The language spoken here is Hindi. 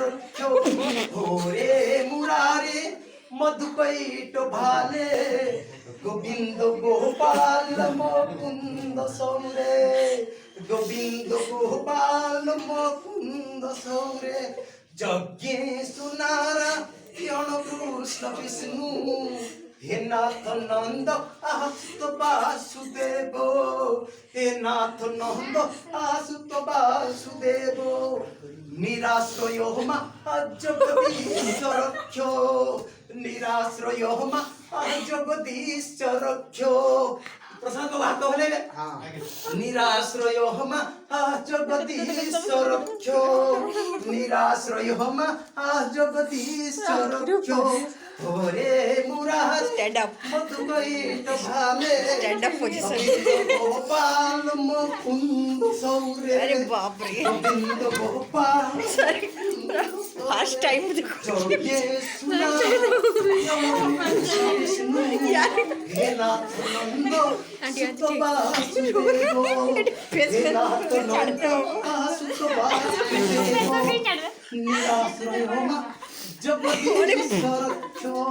रख्यो होरे मुरारे मधुकैट भाले गोविंद गोपाल मुकुंद सौरे गोविंद गोपाल मुकुंद सौरे यज्ञेशु नारायण कृष्ण विष्णु हे नाथ नंद आसुत वासुदेव हे नाथ नंद आसुत वासुदेव निराश्रय मा जगदीश रक्ष्यो निराश्रय मा जगदीश रक्ष्यो प्रसाद को हाथ बोले निराश्रय मा जगदीश रक्ष्यो निराश्रय मा जगदीश रक्ष्यो होरे मुरार स्टैंड अप मधुकैट भाले stand up position Gopal Mukund सौरे अरे बाप रे Govind Gopal sorry first time देखो यार हे नाथ नंद आंटी सुत वासुदेव फेस हे पे नाथ नंद सुत वासुदेव निराश्रय जगदीश रक्ष्यो